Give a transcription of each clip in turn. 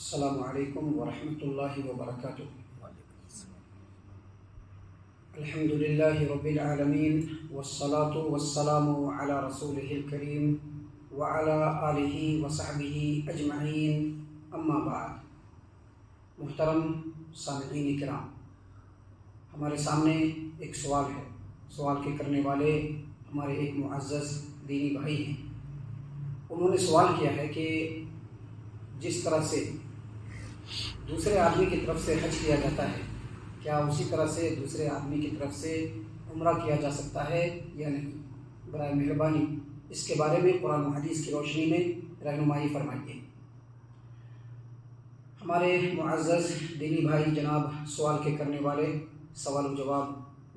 السلام علیکم ورحمۃ اللہ وبرکاتہ۔ الحمد للہ رب العالمین والصلاة والسلام علی رسولہ الکریم وعلی آلہ وصحبہ اجمعین، اما بعد۔ محترم سامعین کرام، ہمارے سامنے ایک سوال ہے۔ سوال کے کرنے والے ہمارے ایک معزز دینی بھائی ہیں۔ انہوں نے سوال کیا ہے کہ جس طرح سے دوسرے آدمی کی طرف سے حج کیا جاتا ہے، کیا اسی طرح سے دوسرے آدمی کی طرف سے عمرہ کیا جا سکتا ہے یا نہیں؟ برائے مہربانی اس کے بارے میں قرآن و حدیث کی روشنی میں رہنمائی فرمائیے۔ ہمارے معزز دینی بھائی جناب سوال کے کرنے والے، سوال و جواب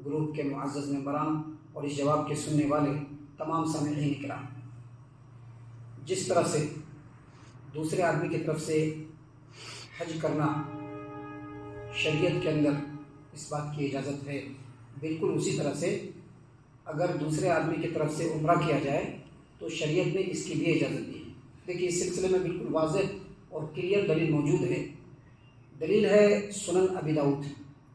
گروپ کے معزز ممبران اور اس جواب کے سننے والے تمام سامعین کرام، جس طرح سے دوسرے آدمی کی طرف سے حج کرنا شریعت کے اندر اس بات کی اجازت ہے، بالکل اسی طرح سے اگر دوسرے آدمی کی طرف سے عمرہ کیا جائے تو شریعت نے اس کی بھی اجازت دی ہے۔ دیکھیے، اس سلسلے میں بالکل واضح اور کلیئر دلیل موجود ہے۔ دلیل ہے سنن ابی داؤد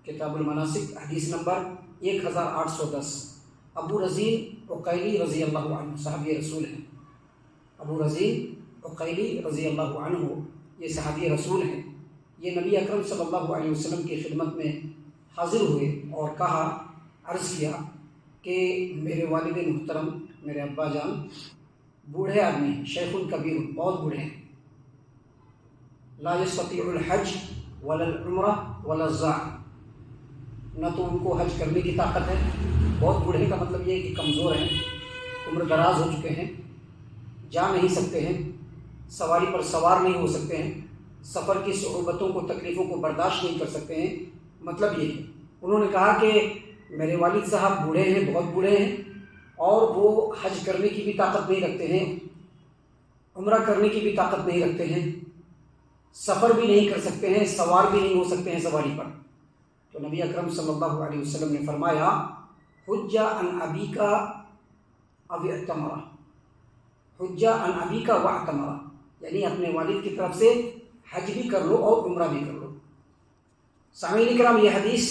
کتاب المناسک، حدیث نمبر 1810۔ ابو رزین عقیلی رضی اللہ عنہ صحابی رسول ہیں۔ ابو رزین عقیلی رضی اللہ عنہ یہ صحابی رسول ہیں۔ یہ نبی اکرم صلی اللہ علیہ وسلم کی خدمت میں حاضر ہوئے اور کہا، عرض کیا کہ میرے والد محترم، میرے ابا جان بوڑھے آدمی ہیں، شیخ کبیر، بہت بوڑھے ہیں، لا یستطیع الحج ولا العمرہ ولا الزعم، نہ تو ان کو حج کرنے کی طاقت ہے، بہت بوڑھے کا مطلب یہ ہے کہ کمزور ہیں، عمر دراز ہو چکے ہیں، جا نہیں سکتے ہیں، سواری پر سوار نہیں ہو سکتے ہیں، سفر کی صعوبتوں کو، تکلیفوں کو برداشت نہیں کر سکتے ہیں۔ مطلب یہ ہے، انہوں نے کہا کہ میرے والد صاحب بوڑھے ہیں، بہت بوڑھے ہیں، اور وہ حج کرنے کی بھی طاقت نہیں رکھتے ہیں، عمرہ کرنے کی بھی طاقت نہیں رکھتے ہیں، سفر بھی نہیں کر سکتے ہیں، سوار بھی نہیں ہو سکتے ہیں سواری پر۔ تو نبی اکرم صلی اللہ علیہ وسلم نے فرمایا، حج عن ابیک او اعتمرہ، حج عن ابیک واعتمرہ، یعنی اپنے والد کی طرف سے حج بھی کر لو اور عمرہ بھی کر لو۔ سامعین کرام، یہ حدیث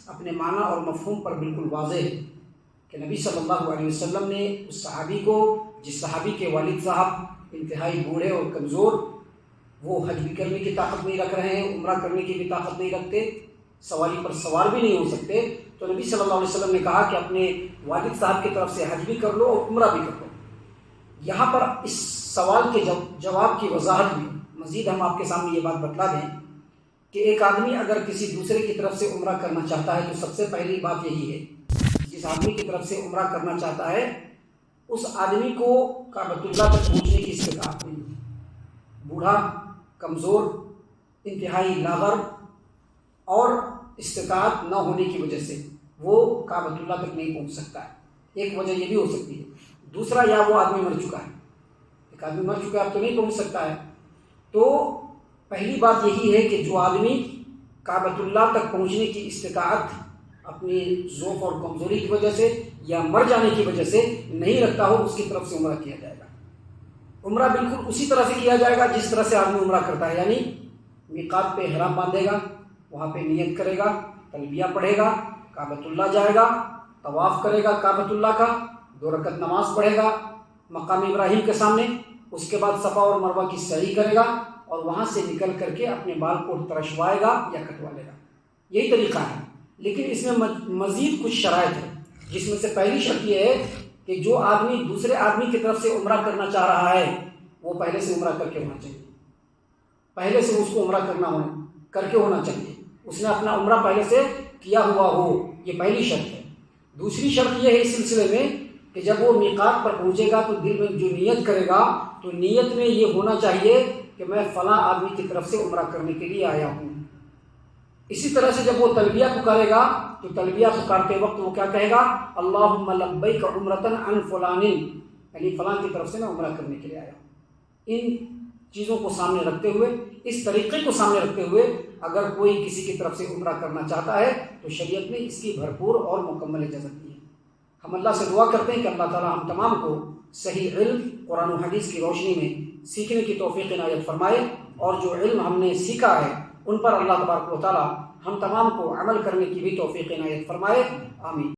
اپنے معنی اور مفہوم پر بالکل واضح ہے کہ نبی صلی اللہ علیہ وسلم نے اس صحابی کو، جس صحابی کے والد صاحب انتہائی بوڑھے اور کمزور، وہ حج بھی کرنے کی طاقت نہیں رکھ رہے ہیں، عمرہ کرنے کی بھی طاقت نہیں رکھتے، سواری پر سوار بھی نہیں ہو سکتے، تو نبی صلی اللہ علیہ وسلم نے کہا کہ اپنے والد صاحب کی طرف سے حج بھی کر لو اور عمرہ بھی کر لو۔ یہاں پر اس سوال کے جواب کی وضاحت میں مزید ہم آپ کے سامنے یہ بات بتلا دیں کہ ایک آدمی اگر کسی دوسرے کی طرف سے عمرہ کرنا چاہتا ہے تو سب سے پہلی بات یہی ہے، جس آدمی کی طرف سے عمرہ کرنا چاہتا ہے اس آدمی کو کعبۃ اللہ تک پہنچنے کی استطاعت نہیں ہے۔ بوڑھا، کمزور، انتہائی لاغر اور استطاعت نہ ہونے کی وجہ سے وہ کعبۃ اللہ تک نہیں پہنچ سکتا ہے۔ ایک وجہ یہ بھی ہو سکتی ہے۔ دوسرا، یا وہ آدمی مر چکا ہے، ایک آدمی مر چکا ہے اب تو نہیں پہنچ سکتا ہے۔ تو پہلی بات یہی ہے کہ جو آدمی کعبۃ اللہ تک پہنچنے کی استطاعت اپنی ضعف اور کمزوری کی وجہ سے یا مر جانے کی وجہ سے نہیں رکھتا ہو، اس کی طرف سے عمرہ کیا جائے گا۔ عمرہ بالکل اسی طرح سے کیا جائے گا جس طرح سے آدمی عمرہ کرتا ہے، یعنی میقات پہ احرام باندھے گا، وہاں پہ نیت کرے گا، تلبیہ پڑھے گا، کعبۃ اللہ جائے گا، طواف کرے گا کعبۃ اللہ کا، 2 رکعت نماز پڑھے گا مقام ابراہیم کے سامنے، اس کے بعد صفا اور مروہ کی سعی کرے گا اور وہاں سے نکل کر کے اپنے بال کو ترشوائے گا یا کٹوا لے گا۔ یہی طریقہ ہے، لیکن اس میں مزید کچھ شرائط ہے، جس میں سے پہلی شرط یہ ہے کہ جو آدمی دوسرے آدمی کی طرف سے عمرہ کرنا چاہ رہا ہے وہ پہلے سے عمرہ کر کے ہونا چاہیے، پہلے سے اس کو عمرہ کر کے ہونا چاہیے، اس نے اپنا عمرہ پہلے سے کیا ہوا ہو، یہ پہلی شرط ہے۔ دوسری شرط یہ ہے اس سلسلے میں کہ جب وہ میقات پر پہنچے گا تو دل میں جو نیت کرے گا تو نیت میں یہ ہونا چاہیے کہ میں فلاں آدمی کی طرف سے عمرہ کرنے کے لیے آیا ہوں۔ اسی طرح سے جب وہ تلبیہ پکارے گا تو تلبیہ پکارتے وقت وہ کیا کہے گا، اللہم لبیک عمرۃ عن فلان، یعنی فلاں کی طرف سے میں عمرہ کرنے کے لیے آیا ہوں۔ ان چیزوں کو سامنے رکھتے ہوئے، اس طریقے کو سامنے رکھتے ہوئے اگر کوئی کسی کی طرف سے عمرہ کرنا چاہتا ہے تو شریعت نے اس کی بھرپور اور مکمل اجازت دی ہے۔ ہم اللہ سے دعا کرتے ہیں کہ اللہ تعالی ہم تمام کو صحیح علم، قرآن و حدیث کی روشنی میں سیکھنے کی توفیق عنایت فرمائے۔ اور جو علم ہم نے سیکھا ہے ان پر اللہ تبارک و تعالی ہم تمام کو عمل کرنے کی بھی توفیق عنایت فرمائے، آمین۔